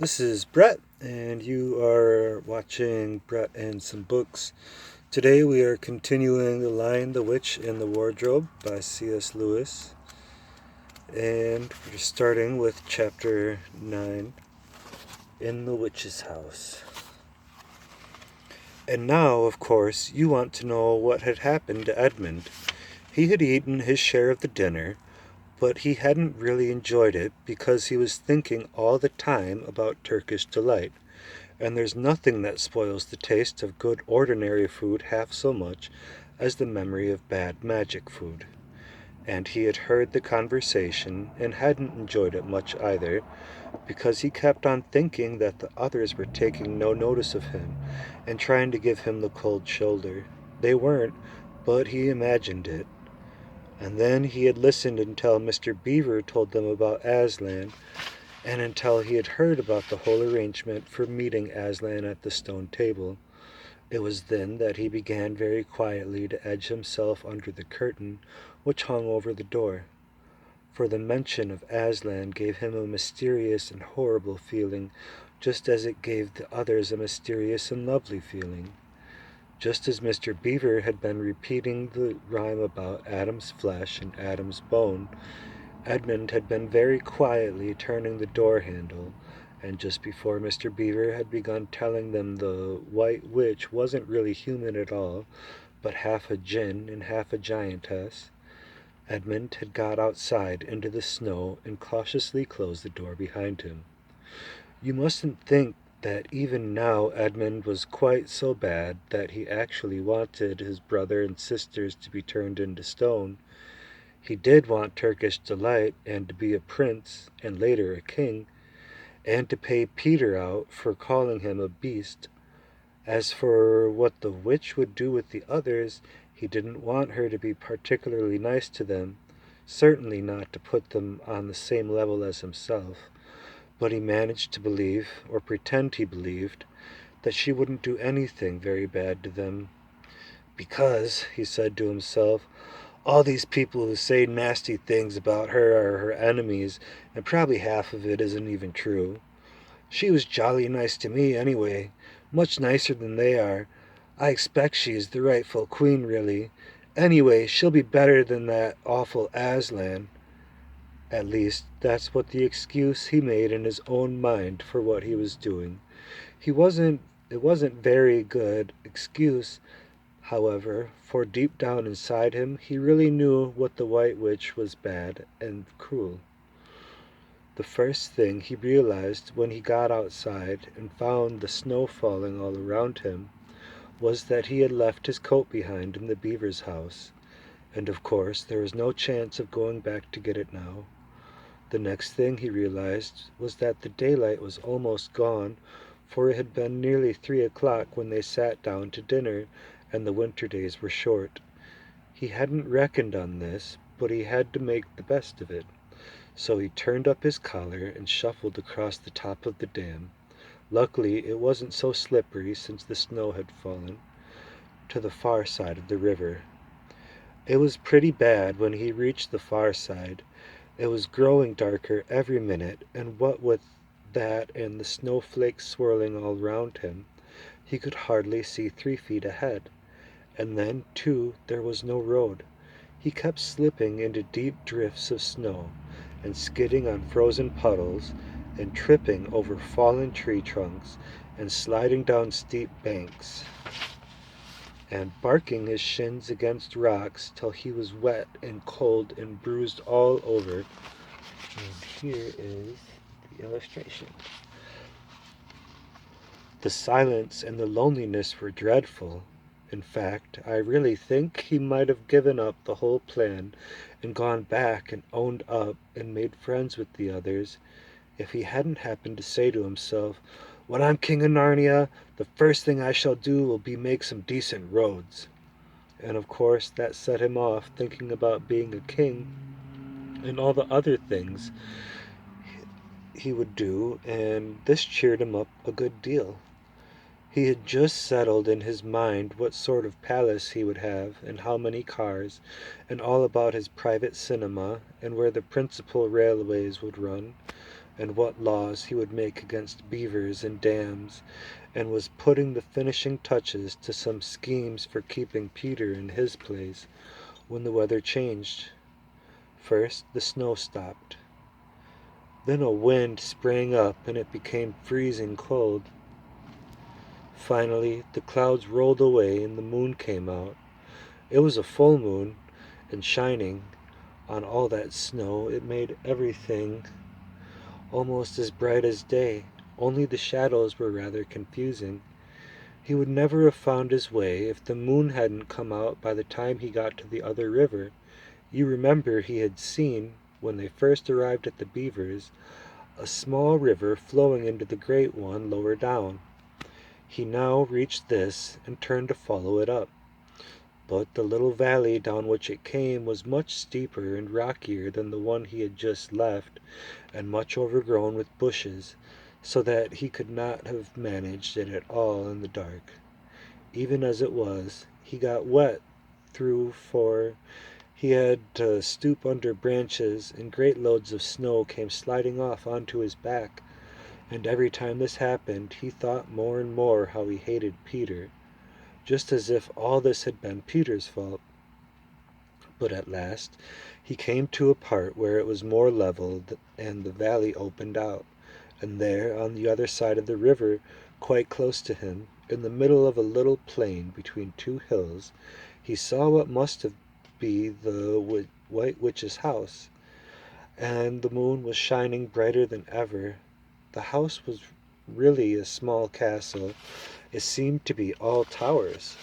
This is Brett, and you are watching Brett and Some Books. Today we are continuing The Lion, the Witch, and the Wardrobe by C.S. Lewis, and we're starting with Chapter 9, In the Witch's House. And now, of course, you want to know what had happened to Edmund. He had eaten his share of the dinner, but he hadn't really enjoyed it because he was thinking all the time about Turkish delight. And there's nothing that spoils the taste of good ordinary food half so much as the memory of bad magic food. And he had heard the conversation and hadn't enjoyed it much either, because he kept on thinking that the others were taking no notice of him and trying to give him the cold shoulder. They weren't, but he imagined it. And then he had listened until Mr. Beaver told them about Aslan, and until he had heard about the whole arrangement for meeting Aslan at the stone table. It was then that he began very quietly to edge himself under the curtain which hung over the door. For the mention of Aslan gave him a mysterious and horrible feeling, just as it gave the others a mysterious and lovely feeling. Just as Mr. Beaver had been repeating the rhyme about Adam's flesh and Adam's bone, Edmund had been very quietly turning the door handle, and just before Mr. Beaver had begun telling them the White Witch wasn't really human at all, but half a djinn and half a giantess, Edmund had got outside into the snow and cautiously closed the door behind him. You mustn't think that even now Edmund was quite so bad that he actually wanted his brother and sisters to be turned into stone. He did want Turkish delight, and to be a prince, and later a king, and to pay Peter out for calling him a beast. As for what the witch would do with the others, he didn't want her to be particularly nice to them, certainly not to put them on the same level as himself, but he managed to believe, or pretend he believed, that she wouldn't do anything very bad to them. Because, he said to himself, all these people who say nasty things about her are her enemies, and probably half of it isn't even true. She was jolly nice to me, anyway, much nicer than they are. I expect she is the rightful queen, really. Anyway, she'll be better than that awful Aslan. At least, that's what the excuse he made in his own mind for what he was doing. It wasn't very good excuse, however, for deep down inside him he really knew what the White Witch was bad and cruel. The first thing he realized when he got outside and found the snow falling all around him was that he had left his coat behind in the beaver's house, and of course there was no chance of going back to get it now. The next thing he realized was that the daylight was almost gone, for it had been nearly 3 o'clock when they sat down to dinner, and the winter days were short. He hadn't reckoned on this, but he had to make the best of it. So he turned up his collar and shuffled across the top of the dam. Luckily it wasn't so slippery since the snow had fallen, to the far side of the river. It was pretty bad when he reached the far side. It was growing darker every minute, and what with that and the snowflakes swirling all round him, he could hardly see 3 feet ahead. And then, too, there was no road. He kept slipping into deep drifts of snow, and skidding on frozen puddles, and tripping over fallen tree trunks, and sliding down steep banks, and barking his shins against rocks till he was wet and cold and bruised all over. And here is the illustration. The silence and the loneliness were dreadful. In fact, I really think he might have given up the whole plan and gone back and owned up and made friends with the others, if he hadn't happened to say to himself, when I'm king of Narnia, the first thing I shall do will be make some decent roads. And of course that set him off thinking about being a king and all the other things he would do, and this cheered him up a good deal. He had just settled in his mind what sort of palace he would have, and how many cars, and all about his private cinema, and where the principal railways would run, and what laws he would make against beavers and dams, and was putting the finishing touches to some schemes for keeping Peter in his place when the weather changed. First the snow stopped. Then a wind sprang up and it became freezing cold. Finally the clouds rolled away and the moon came out. It was a full moon, and shining on all that snow it made everything almost as bright as day, only the shadows were rather confusing. He would never have found his way if the moon hadn't come out by the time he got to the other river. You remember he had seen, when they first arrived at the beavers, a small river flowing into the great one lower down. He now reached this and turned to follow it up. But the little valley down which it came was much steeper and rockier than the one he had just left, and much overgrown with bushes, so that he could not have managed it at all in the dark. Even as it was, he got wet through, for he had to stoop under branches, and great loads of snow came sliding off onto his back, and every time this happened he thought more and more how he hated Peter, just as if all this had been Peter's fault. But at last he came to a part where it was more level and the valley opened out, and there, on the other side of the river, quite close to him, in the middle of a little plain between two hills, he saw what must be the White Witch's house, and the moon was shining brighter than ever. The house was really a small castle. It seemed to be all towers.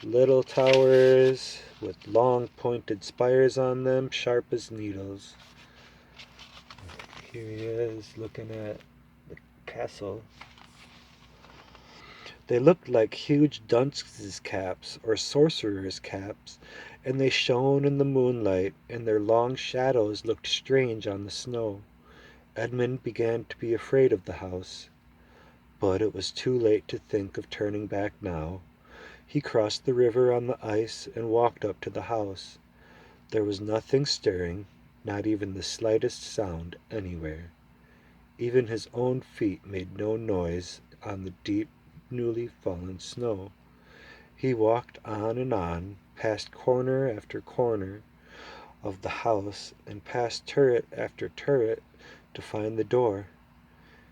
Little towers with long pointed spires on them, sharp as needles. Here he is looking at the castle. They looked like huge dunces' caps or sorcerers' caps, and they shone in the moonlight, and their long shadows looked strange on the snow. Edmund began to be afraid of the house, but it was too late to think of turning back now. He crossed the river on the ice and walked up to the house. There was nothing stirring, not even the slightest sound anywhere. Even his own feet made no noise on the deep, newly fallen snow. He walked on, past corner after corner of the house, and past turret after turret to find the door.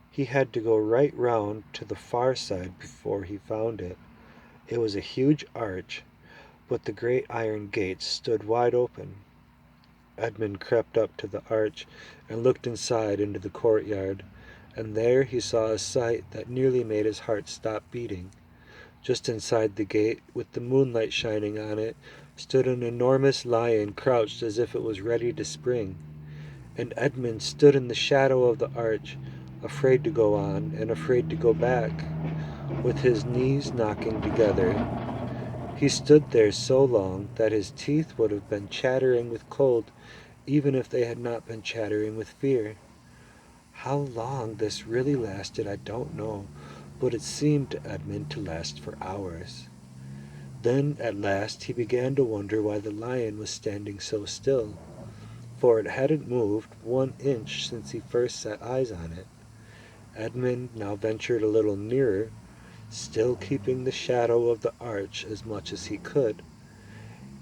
He had to go right round to the far side before he found it. It was a huge arch, but the great iron gates stood wide open. Edmund crept up to the arch and looked inside into the courtyard, and there he saw a sight that nearly made his heart stop beating. Just inside the gate, with the moonlight shining on it, stood an enormous lion crouched as if it was ready to spring. And Edmund stood in the shadow of the arch, afraid to go on and afraid to go back, with his knees knocking together. He stood there so long that his teeth would have been chattering with cold, even if they had not been chattering with fear. How long this really lasted I don't know, but it seemed to Edmund to last for hours. Then at last he began to wonder why the lion was standing so still, for it hadn't moved 1 inch since he first set eyes on it. Edmund now ventured a little nearer, still keeping the shadow of the arch as much as he could.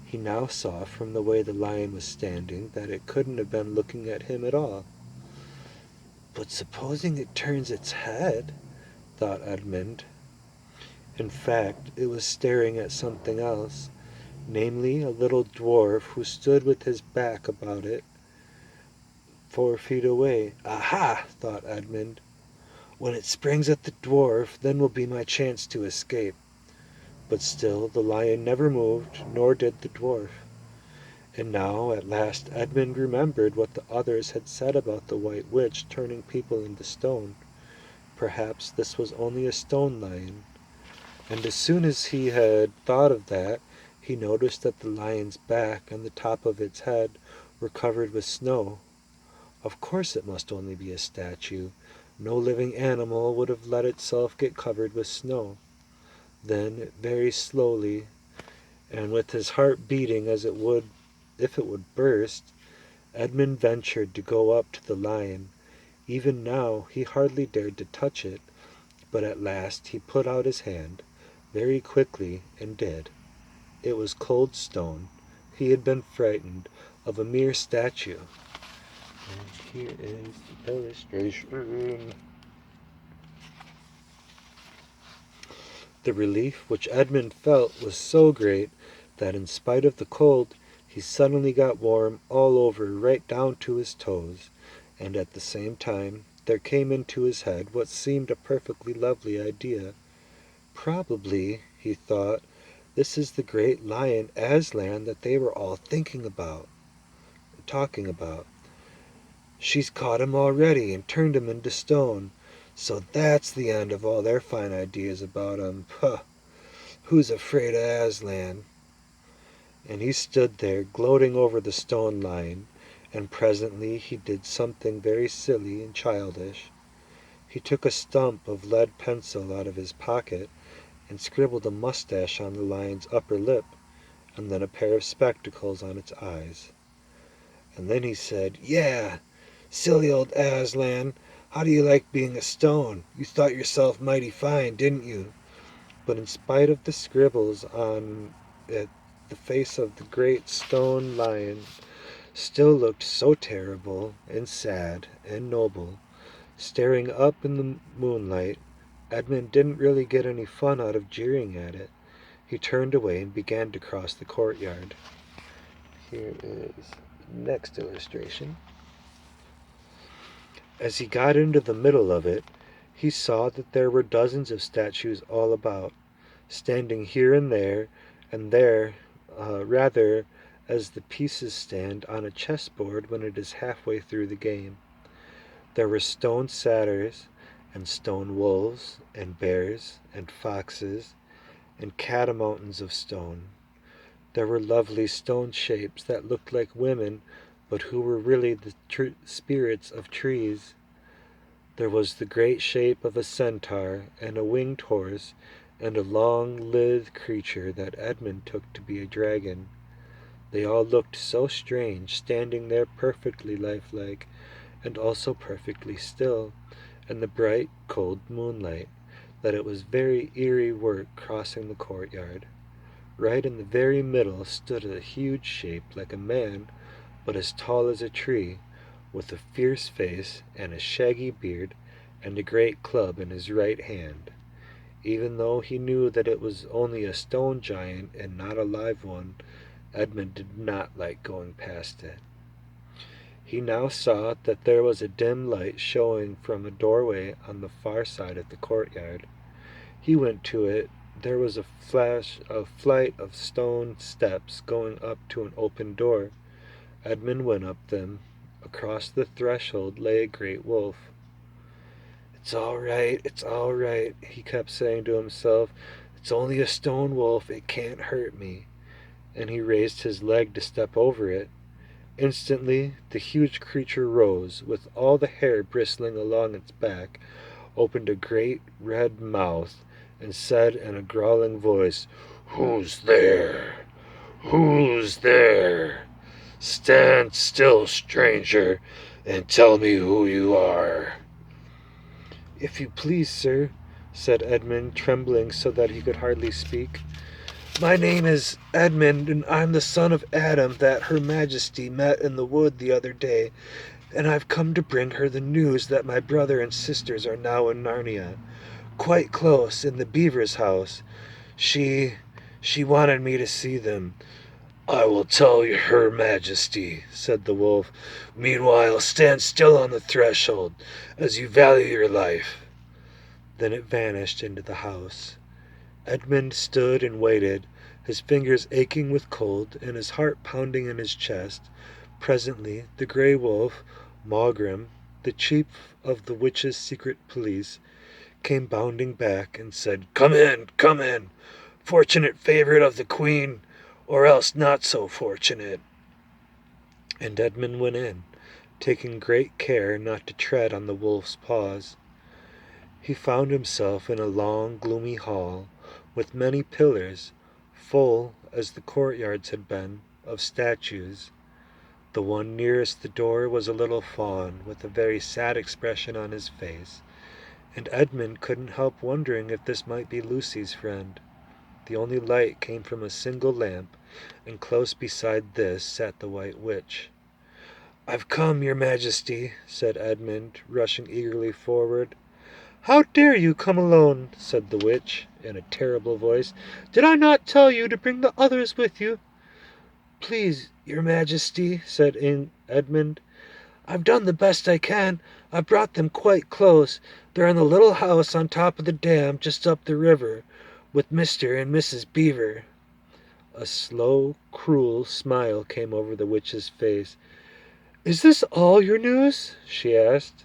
He now saw from the way the lion was standing that it couldn't have been looking at him at all. But supposing it turns its head, thought Edmund. In fact, it was staring at something else, namely a little dwarf who stood with his back about it 4 feet away. Aha, thought Edmund. When it springs at the dwarf, then will be my chance to escape. But still the lion never moved, nor did the dwarf. And now at last Edmund remembered what the others had said about the White Witch turning people into stone. Perhaps this was only a stone lion. And as soon as he had thought of that, he noticed that the lion's back and the top of its head were covered with snow. Of course it must only be a statue. No living animal would have let itself get covered with snow. Then, very slowly, and with his heart beating as it would if it would burst, Edmund ventured to go up to the lion. Even now he hardly dared to touch it, but at last he put out his hand, very quickly, and did. It was cold stone. He had been frightened of a mere statue. And here is the illustration. The relief which Edmund felt was so great that in spite of the cold he suddenly got warm all over right down to his toes, and at the same time there came into his head what seemed a perfectly lovely idea. Probably, he thought, this is the great lion Aslan that they were all talking about. She's caught him already and turned him into stone. So that's the end of all their fine ideas about him. Puh! Who's afraid of Aslan? And he stood there gloating over the stone lion, and presently he did something very silly and childish. He took a stump of lead pencil out of his pocket and scribbled a mustache on the lion's upper lip, and then a pair of spectacles on its eyes. And then he said, "Yeah, silly old Aslan, how do you like being a stone? You thought yourself mighty fine, didn't you?" But in spite of the scribbles on it, the face of the great stone lion still looked so terrible and sad and noble. Staring up in the moonlight, Edmund didn't really get any fun out of jeering at it. He turned away and began to cross the courtyard. Here is the next illustration. As he got into the middle of it, he saw that there were dozens of statues all about, standing here and there, rather as the pieces stand on a chessboard when it is halfway through the game. There were stone satyrs, and stone wolves, and bears, and foxes, and catamountains of stone. There were lovely stone shapes that looked like women, but who were really the spirits of trees. There was the great shape of a centaur, and a winged horse, and a long-lived creature that Edmund took to be a dragon. They all looked so strange, standing there perfectly lifelike, and also perfectly still, in the bright, cold moonlight, that it was very eerie work crossing the courtyard. Right in the very middle stood a huge shape like a man, but as tall as a tree, with a fierce face and a shaggy beard and a great club in his right hand. Even though he knew that it was only a stone giant and not a live one, Edmund did not like going past it. He now saw that there was a dim light showing from a doorway on the far side of the courtyard. He went to it. There was a flight of stone steps going up to an open door. Edmund went up them. Across the threshold lay a great wolf. It's all right, he kept saying to himself. It's only a stone wolf, it can't hurt me. And he raised his leg to step over it. Instantly the huge creature rose, with all the hair bristling along its back, opened a great red mouth, and said in a growling voice, "Who's there? Who's there? Stand still, stranger, and tell me who you are." "If you please, sir," said Edmund, trembling so that he could hardly speak. "My name is Edmund, and I'm the son of Adam that Her Majesty met in the wood the other day, and I've come to bring her the news that my brother and sisters are now in Narnia, quite close, in the beaver's house. She wanted me to see them." "I will tell Her Majesty," said the wolf. "Meanwhile, stand still on the threshold, as you value your life." Then it vanished into the house. Edmund stood and waited, his fingers aching with cold and his heart pounding in his chest. Presently the grey wolf, Maugrim, the chief of the witches' secret police, came bounding back and said, come in, fortunate favourite of the queen, or else not so fortunate." And Edmund went in, taking great care not to tread on the wolf's paws. He found himself in a long, gloomy hall, with many pillars, full, as the courtyards had been, of statues. The one nearest the door was a little fawn, with a very sad expression on his face, and Edmund couldn't help wondering if this might be Lucy's friend. The only light came from a single lamp, and close beside this sat the White Witch. "I've come, your Majesty," said Edmund, rushing eagerly forward. "How dare you come alone?" said the witch, in a terrible voice. "Did I not tell you to bring the others with you?" "Please, your Majesty," said Edmund, "I've done the best I can. I brought them quite close. They're in the little house on top of the dam just up the river, with Mr. and Mrs. Beaver." A slow, cruel smile came over the witch's face. "Is this all your news?" she asked.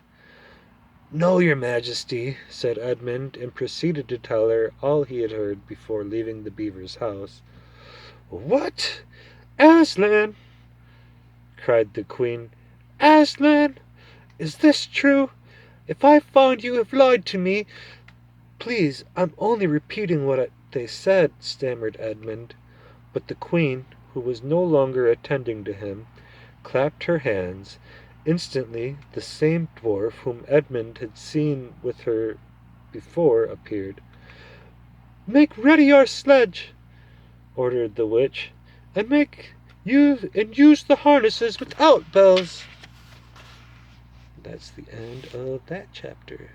"No, your Majesty," said Edmund, and proceeded to tell her all he had heard before leaving the beaver's house. "What? Aslan!" cried the queen. "Aslan! Is this true? If I find you have lied to me—" "Please, I'm only repeating what they said," stammered Edmund. But the queen, who was no longer attending to him, clapped her hands. Instantly the same dwarf whom Edmund had seen with her before appeared. "Make ready our sledge," ordered the witch, "and use the harnesses without bells." That's the end of that chapter.